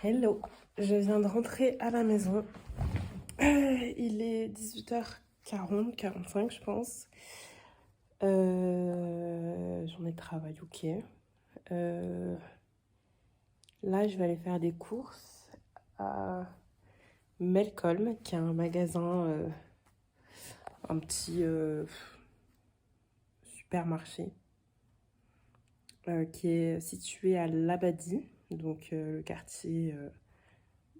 Hello, je viens de rentrer à la maison. Il est 18h40, 45 je pense. J'en ai travail, ok. Là, je vais aller faire des courses à Melcolm, qui est un magasin, un petit supermarché, qui est situé à l'Abadie, donc le quartier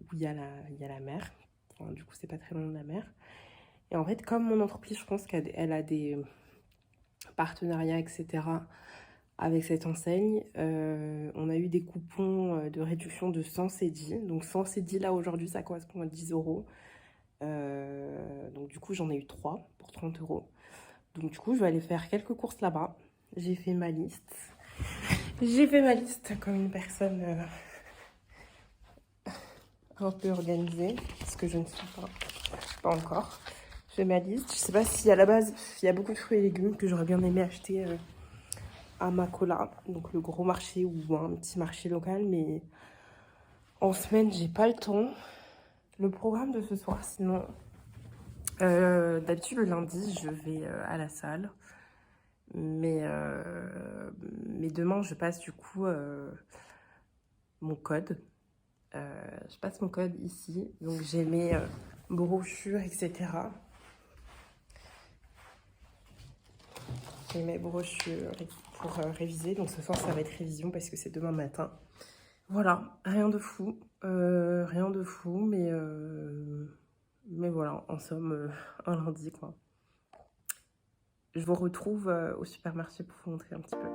où il y a la mer. Enfin, du coup, c'est pas très loin de la mer. Et en fait, comme mon entreprise, je pense qu'elle a des partenariats, etc., avec cette enseigne, on a eu des coupons de réduction de 100 cédis. Donc 100 cédis, là, aujourd'hui, ça correspond à 10 euros. Donc du coup, j'en ai eu 3 pour 30 euros. Donc du coup, je vais aller faire quelques courses là-bas. J'ai fait ma liste. J'ai fait ma liste comme une personne un peu organisée, parce que je ne suis pas encore. Je fais ma liste. Je sais pas si à la base, il y a beaucoup de fruits et légumes que j'aurais bien aimé acheter à Makola, donc le gros marché ou un petit marché local, mais en semaine, j'ai pas le temps. Le programme de ce soir, sinon, d'habitude le lundi, je vais à la salle, mais demain, je passe du coup mon code. Je passe mon code ici, donc j'ai mes brochures, etc. J'ai mes brochures pour réviser, donc ce soir, ça va être révision parce que c'est demain matin. Voilà, rien de fou, mais voilà, en somme, un lundi, quoi. Je vous retrouve au supermarché pour vous montrer un petit peu.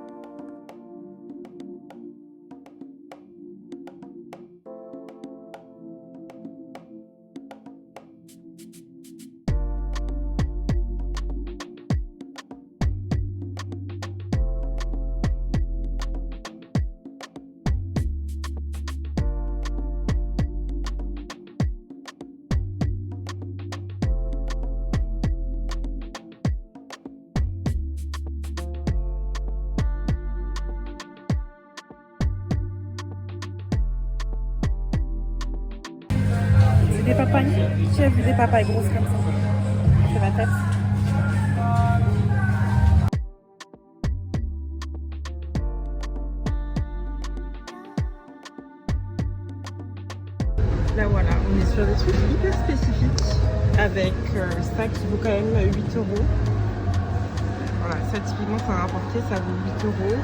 C'est des papayes. Qui a vu des papayes grosses comme ça? C'est ma tête. Là voilà, on est sur des trucs hyper spécifiques avec ça qui vaut quand même 8 euros. Voilà, ça typiquement ça a rapporté, ça vaut 8 euros.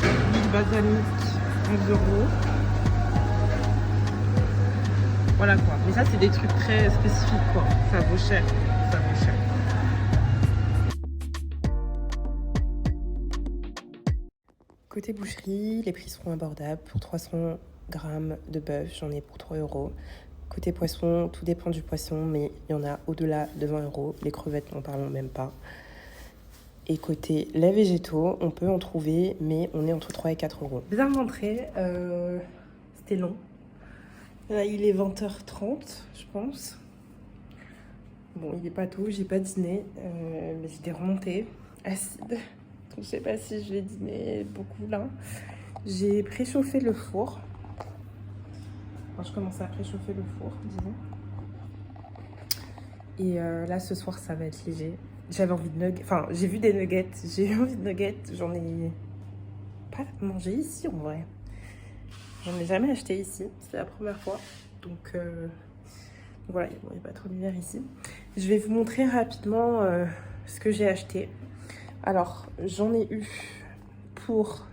L'huile balsamique, 11 euros. Voilà quoi. Mais ça c'est des trucs très spécifiques quoi. Ça vaut cher. Ça vaut cher. Côté boucherie, les prix seront abordables. Pour 300 grammes de bœuf, j'en ai pour 3 euros. Côté poisson, tout dépend du poisson, mais il y en a au-delà de 20 euros. Les crevettes, n'en parlons même pas. Et côté lait végétaux, on peut en trouver, mais on est entre 3 et 4 euros. Bien d'entrée, c'était long. Là, il est 20h30, je pense. Bon, il n'est pas tout, j'ai pas dîné, mais j'étais remontée, acide. Je sais pas si je vais dîner beaucoup là. J'ai préchauffé le four. Enfin, je commence à préchauffer le four, disons. Et là, ce soir, ça va être léger. J'avais envie de nuggets. Enfin, j'ai vu des nuggets. J'ai eu envie de nuggets. J'en ai pas mangé ici, en vrai. J'en ai jamais acheté ici. C'est la première fois. Donc, voilà, il n'y a pas trop d'hiver ici. Je vais vous montrer rapidement ce que j'ai acheté. Alors, j'en ai eu pour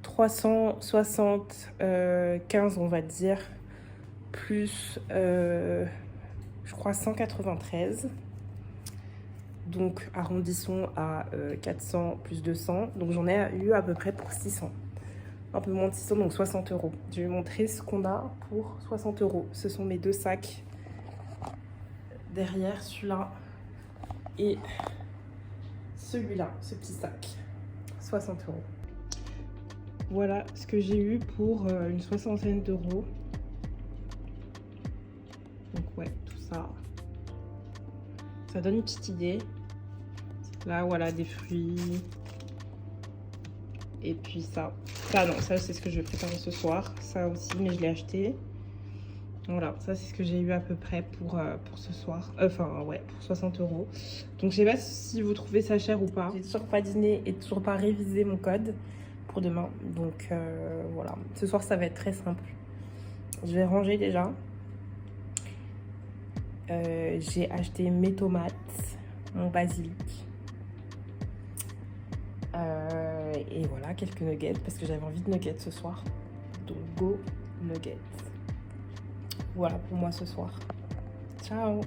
375, on va dire, plus, je crois, 193. Donc, arrondissons à 400 plus 200. Donc, j'en ai eu à peu près pour 600. Un peu moins de 600, donc 60 euros. Je vais vous montrer ce qu'on a pour 60 euros. Ce sont mes deux sacs. Derrière, celui-là et celui-là, ce petit sac. 60 euros. Voilà ce que j'ai eu pour une soixantaine d'euros. Donc ouais, tout ça. Ça donne une petite idée. Là, voilà, des fruits. Et puis ça. Ça, non, ça, c'est ce que je vais préparer ce soir. Ça aussi, mais je l'ai acheté. Voilà, ça, c'est ce que j'ai eu à peu près pour ce soir. Enfin, ouais, pour 60 €. Donc, je sais pas si vous trouvez ça cher ou pas. J'ai toujours pas dîné et toujours pas révisé mon code pour demain. Donc, voilà. Ce soir, ça va être très simple. Je vais ranger déjà. J'ai acheté mes tomates, mon basilic. Et voilà, quelques nuggets parce que j'avais envie de nuggets ce soir. Donc, go nuggets. Voilà pour moi ce soir. Ciao!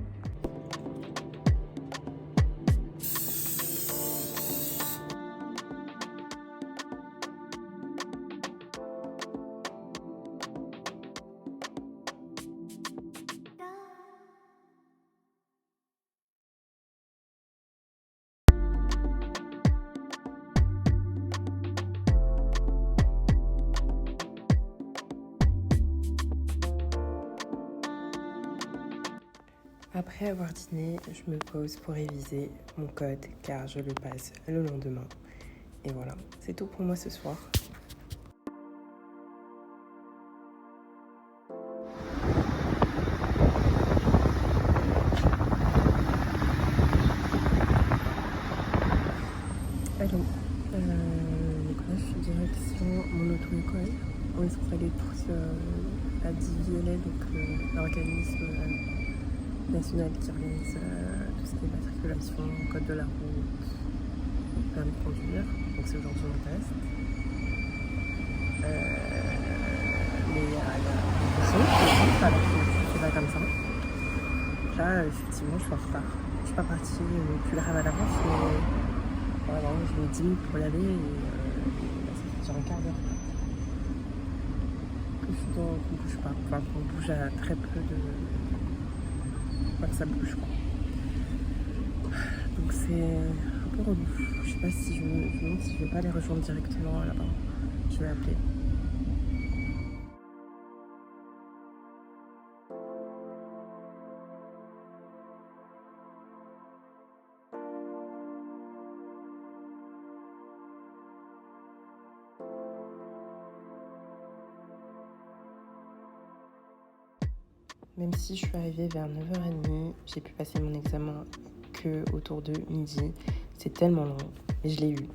Après avoir dîné, je me pose pour réviser mon code car je le passe le lendemain. Et voilà, c'est tout pour moi ce soir. Allô, donc là je suis direction mon auto-école. On est censé aller tous à DVLA, donc l'organisme national qui organise tout ce qui est matriculation, code de la route, permis de conduire. Donc c'est aujourd'hui mon test. Mais il y a des personnes qui écoutent alors que c'est pas comme ça. Là, effectivement, je suis en retard. Je suis pas partie plus grave à l'avance, mais voilà, je mets 10 minutes pour y aller et là, ça fait déjà un quart d'heure que je suis qu'on bouge pas. Enfin, qu'on bouge à très peu de. Pas que ça bouge, quoi. Donc c'est un peu relou. Je sais pas si je me demande si je vais pas les rejoindre directement là-bas. Je vais appeler. Même si je suis arrivée vers 9h30, j'ai pu passer mon examen que autour de midi. C'est tellement long, mais je l'ai eu.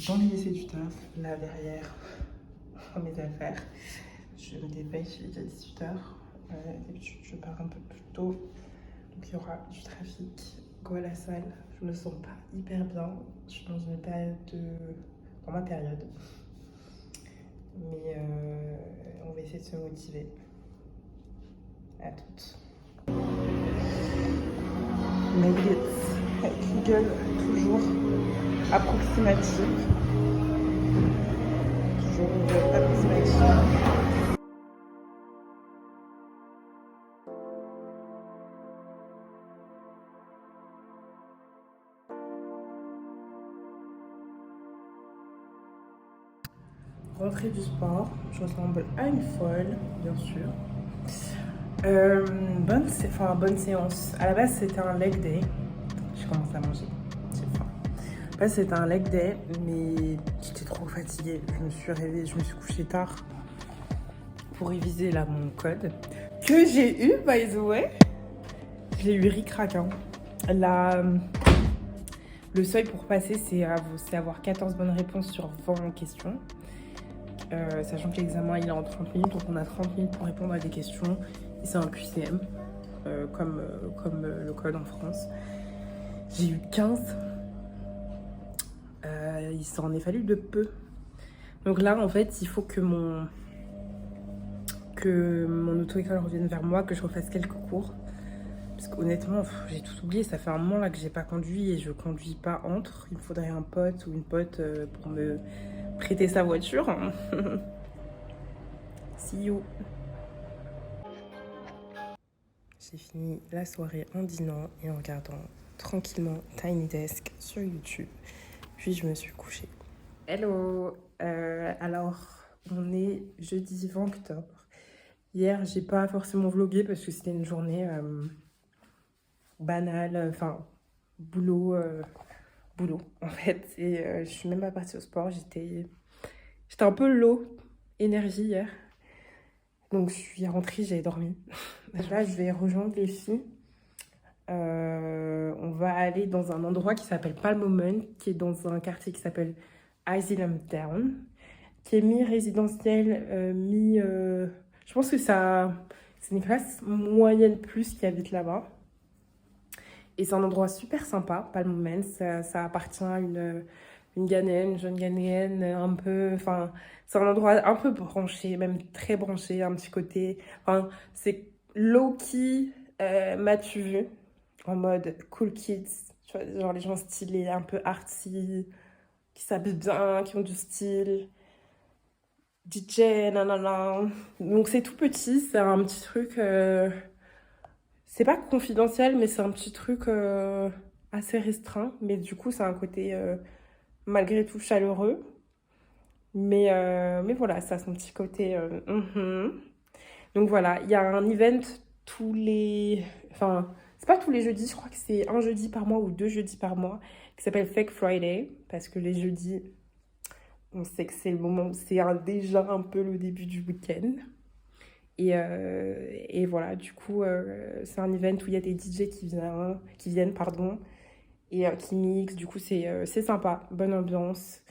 Dans les essais du taf, là derrière, dans mes affaires, je me dépêche, il est déjà 18h. D'habitude, je pars un peu plus tôt, donc il y aura du trafic. Go à la salle, je me sens pas hyper bien. Je suis dans une période dans ma période. Mais on va essayer de se motiver. À toutes. Maybe it's Google, toujours approximative. Toujours approximative. Rentrée du sport, je ressemble à une folle, bien sûr. Bonne séance. À la base, c'était un leg day. J'ai commencé à manger. J'ai faim. À la base, c'était un leg day, mais j'étais trop fatiguée. Je me suis réveillée, je me suis couchée tard pour réviser là mon code que j'ai eu, by the way. Je l'ai eu ric-rac. Hein. Le seuil pour passer, c'est avoir 14 bonnes réponses sur 20 questions. Sachant que l'examen il est en 30 minutes, donc on a 30 minutes pour répondre à des questions. Et c'est un QCM, comme le code en France. J'ai eu 15. Il s'en est fallu de peu. Donc là, en fait, il faut que mon auto-école revienne vers moi, que je refasse quelques cours. Parce qu'honnêtement, j'ai tout oublié. Ça fait un moment là que j'ai pas conduit et je conduis pas entre. Il me faudrait un pote ou une pote pour me prêter sa voiture. See you. J'ai fini la soirée en dînant et en regardant tranquillement Tiny Desk sur YouTube. Puis je me suis couchée. Hello. Alors, on est jeudi 20 octobre. Hier, j'ai pas forcément vlogué parce que c'était une journée banale. Enfin, boulot boulot en fait. Et je suis même pas partie au sport. J'étais un peu low énergie hier. Donc je suis rentrée, j'ai dormi. Là, je vais rejoindre les filles. On va aller dans un endroit qui s'appelle Palm Moment, qui est dans un quartier qui s'appelle Asylum Town, qui est mi-résidentiel, je pense que c'est une classe moyenne plus qui habite là-bas. Et c'est un endroit super sympa, Palm Moment. Ça appartient à une Ghanéenne, une jeune Ghanéenne, un peu... Enfin, c'est un endroit un peu branché, même très branché, un petit côté... Enfin, c'est low-key, m'as-tu vu? En mode cool kids, tu vois, genre les gens stylés, un peu artsy, qui s'habillent bien, qui ont du style, DJ, nanana. Donc c'est tout petit, c'est un petit truc, c'est pas confidentiel, mais c'est un petit truc assez restreint. Mais du coup, c'est un côté malgré tout chaleureux. Mais voilà, ça a son petit côté. Donc voilà, il y a un event tous les... Enfin, c'est pas tous les jeudis, je crois que c'est un jeudi par mois ou 2 jeudis par mois, qui s'appelle Fake Friday, parce que les jeudis, on sait que c'est le moment où c'est déjà un peu le début du week-end. Et voilà, du coup, c'est un event où il y a des DJ qui viennent, pardon, et qui mixent. Du coup, c'est sympa, bonne ambiance.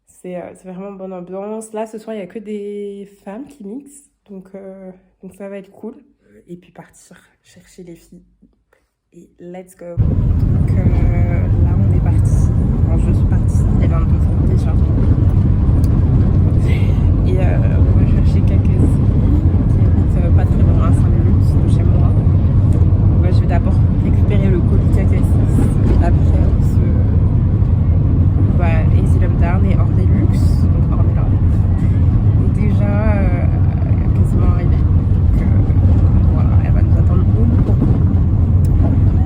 C'est vraiment bonne ambiance. Là, ce soir, il n'y a que des femmes qui mixent, donc ça va être cool. Et puis partir chercher les filles. Et let's go. Donc là, on est parti. Enfin, je suis partie, il est 22h déjà. Et on va chercher quelques filles qui habitent pas très loin, à 5 minutes de chez moi. Donc, je vais d'abord récupérer le colis Cacassis. Et après, on va à Asylum Town et Ornelux. Donc Ornella. Et déjà, quasiment arrivé. Donc voilà, elle va nous attendre au bout.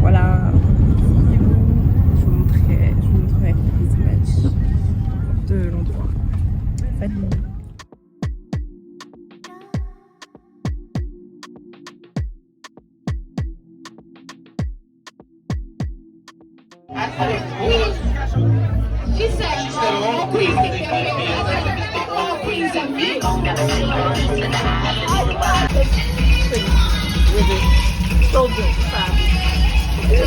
Voilà, je vous montrerai les images de l'endroit. Salut. She said, oh, please give me oh, please and me. So good,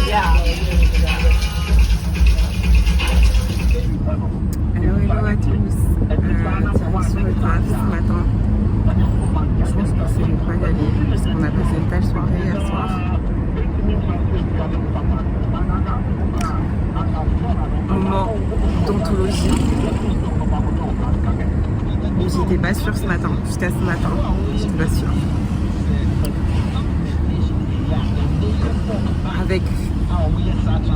yeah. Hello à tous. Direction le taf ce matin. Franchement, je pensais ne pas y aller parce qu'on a passé une telle soirée hier soir. Moment d'anthologie. Mais j'étais pas sûre ce matin. Jusqu'à ce matin, j'étais pas sûre. Avec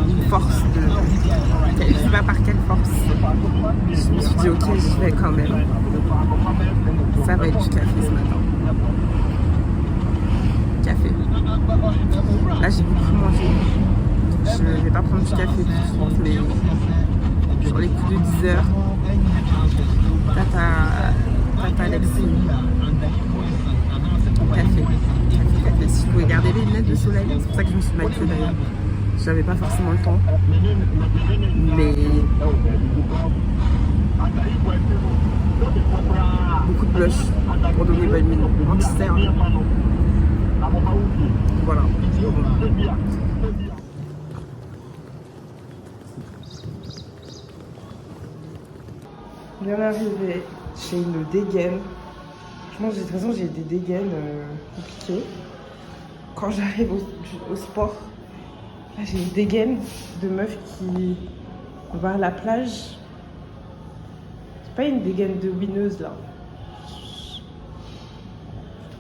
une force de... Je sais pas par quelle force. Je me suis dit ok, j'y vais quand même. Ça va être du café ce matin. Café. Là j'ai beaucoup mangé. Je vais pas prendre du café tout de suite, mais sur les coups de 10h, Tata Alexis. Café. Si je pouvais garder les lunettes de soleil, c'est pour ça que je me suis maquillée d'ailleurs. J'avais pas forcément le temps. Mais beaucoup de blush pour donner bonne mine. Anti-cerne. Voilà. Bien arrivé, j'ai une dégaine. Franchement, de toute façon, j'ai des dégaines compliquées. Quand j'arrive au sport, là, j'ai une dégaine de meuf qui va à la plage. C'est pas une dégaine de winneuse là.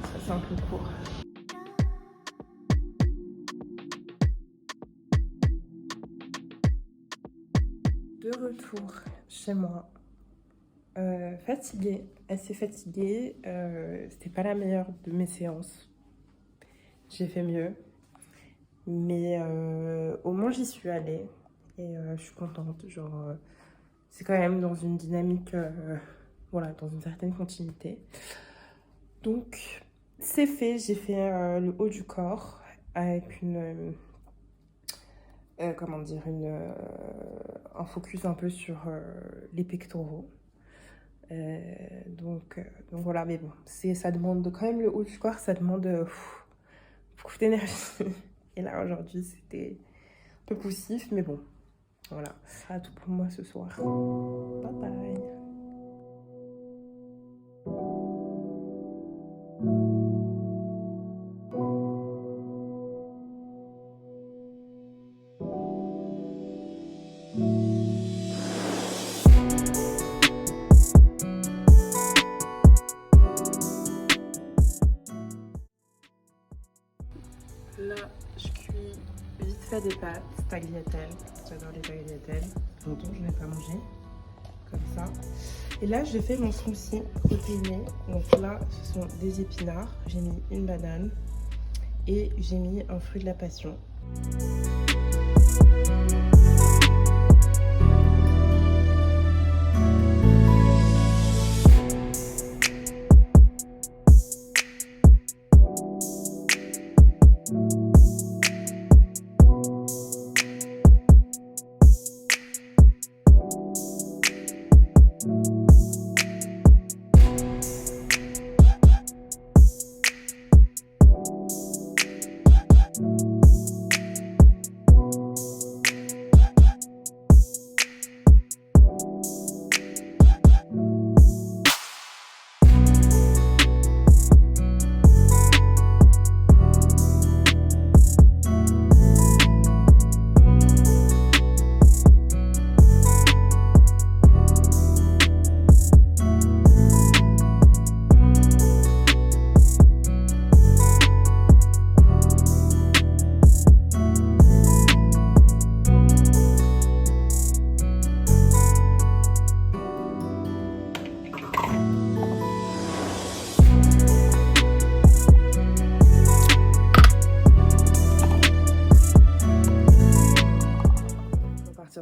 Ça, c'est un peu court. De retour chez moi. Fatiguée, assez fatiguée. C'était pas la meilleure de mes séances. J'ai fait mieux. Mais au moins j'y suis allée. Et je suis contente. Genre, c'est quand même dans une dynamique, voilà, dans une certaine continuité. Donc, c'est fait. J'ai fait le haut du corps avec comment dire, un focus un peu sur les pectoraux. Donc voilà, mais bon, ça demande quand même le haut du corps, ça demande beaucoup d'énergie. Et là aujourd'hui c'était un peu poussif, mais bon, voilà, ça sera tout pour moi ce soir. Bye bye. Là, je cuis vite fait des pâtes tagliatelles. J'adore les tagliatelles. Longtemps, je n'ai pas mangé. Comme ça. Et là, j'ai fait mon smoothie protéiné. Donc là, ce sont des épinards. J'ai mis une banane. Et j'ai mis un fruit de la passion.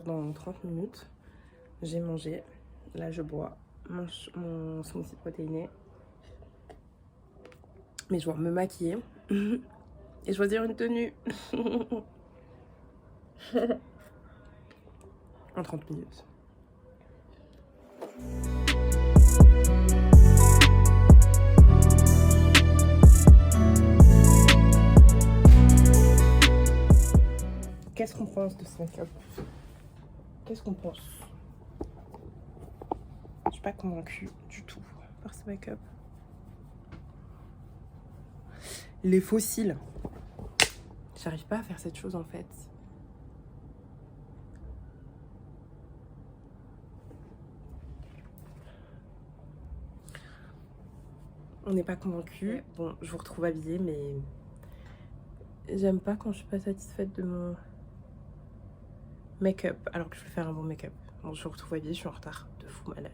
Dans 30 minutes, j'ai mangé. Là, je bois mon smoothie protéiné. Mais je dois me maquiller et choisir une tenue. En 30 minutes. Qu'est-ce qu'on pense de ce make-up? Qu'est-ce qu'on pense? Je suis pas convaincue du tout par ce make-up. Les fossiles. J'arrive pas à faire cette chose en fait. On n'est pas convaincu. Bon, je vous retrouve habillée, mais j'aime pas quand je suis pas satisfaite de mon make-up, alors que je veux faire un bon make-up. Bon, je vous retrouve habillée, je suis en retard de fou malade.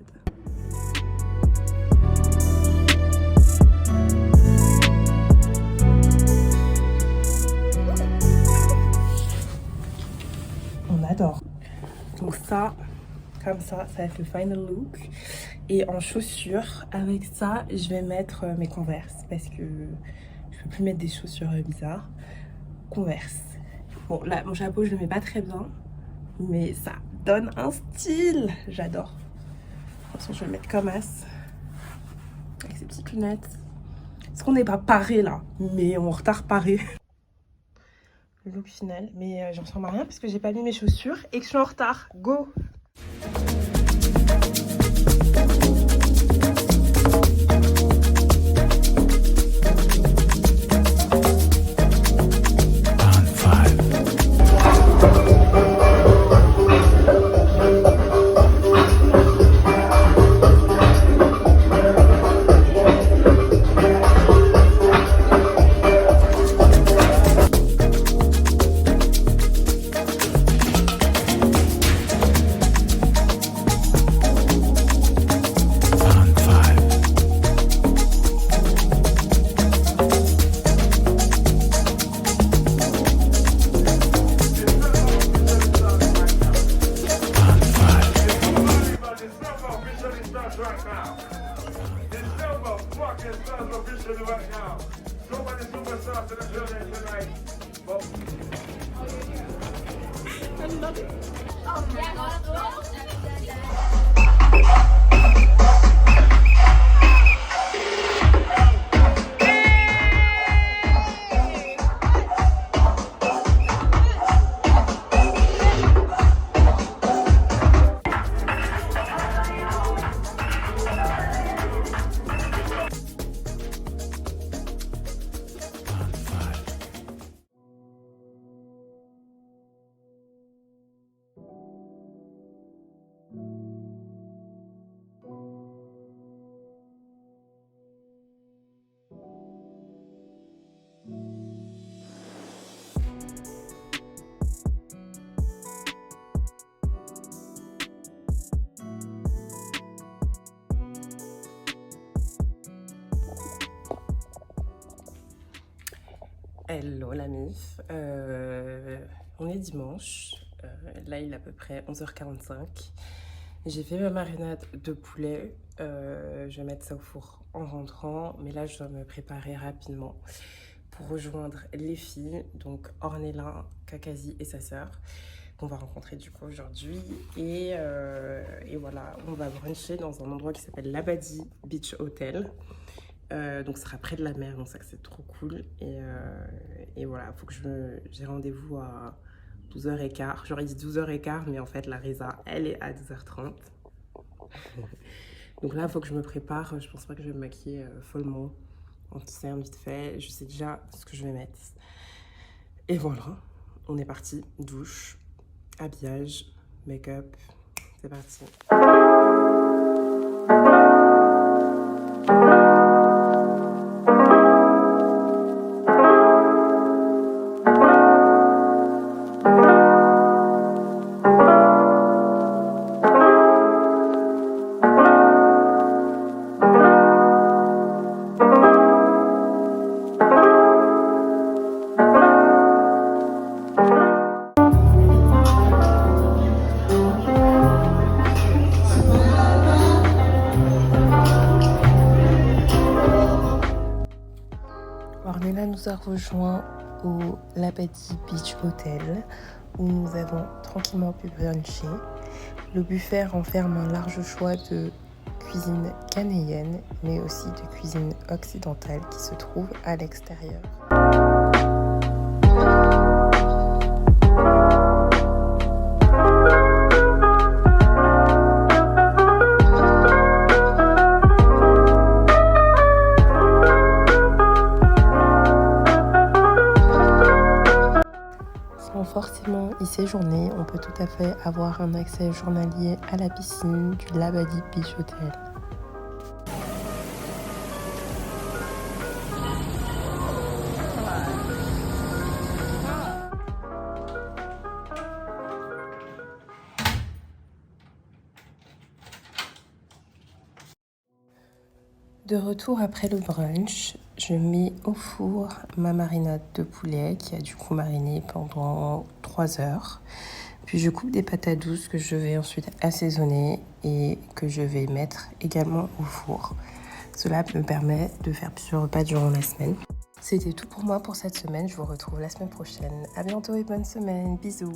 On adore. Donc ça, comme ça va être le final look. Et en chaussures, avec ça, je vais mettre mes Converse, parce que je peux plus mettre des chaussures bizarres. Converse. Bon, là, mon chapeau, je le mets pas très bien, mais ça donne un style. J'adore. De toute façon, je vais le mettre comme as, avec ces petites lunettes. Est-ce qu'on n'est pas paré là? Mais on retard paré. Le look final, mais j'en ressemble à rien parce que j'ai pas mis mes chaussures et que je suis en retard. Go! Hello la mif, on est dimanche, là il est à peu près 11h45. J'ai fait ma marinade de poulet, je vais mettre ça au four en rentrant, mais là je dois me préparer rapidement pour rejoindre les filles, donc Ornella, Kakazi et sa sœur, qu'on va rencontrer du coup aujourd'hui. Et voilà, on va bruncher dans un endroit qui s'appelle l'Abadi Beach Hotel. Donc ça sera près de la mer, donc ça c'est trop cool. Et voilà, faut que j'ai rendez-vous à 12h15. J'aurais dit 12h15, mais en fait la résa elle est à 12h30. Donc là il faut que je me prépare. Je pense pas que je vais me maquiller follement, en t-shirt vite fait. Je sais déjà ce que je vais mettre. Et voilà, on est parti. Douche, habillage, make-up, c'est parti. Ornella nous a rejoint au l'Abadi Beach Hotel où nous avons tranquillement pu bruncher. Le buffet renferme un large choix de cuisine ghanéenne mais aussi de cuisine occidentale qui se trouve à l'extérieur. Forcément y séjourner, on peut tout à fait avoir un accès journalier à la piscine du l'Abadi Beach Hotel. De retour après le brunch, je mets au four ma marinade de poulet qui a du coup mariné pendant 3 heures. Puis je coupe des patates douces que je vais ensuite assaisonner et que je vais mettre également au four. Cela me permet de faire plusieurs repas durant la semaine. C'était tout pour moi pour cette semaine. Je vous retrouve la semaine prochaine. À bientôt et bonne semaine. Bisous.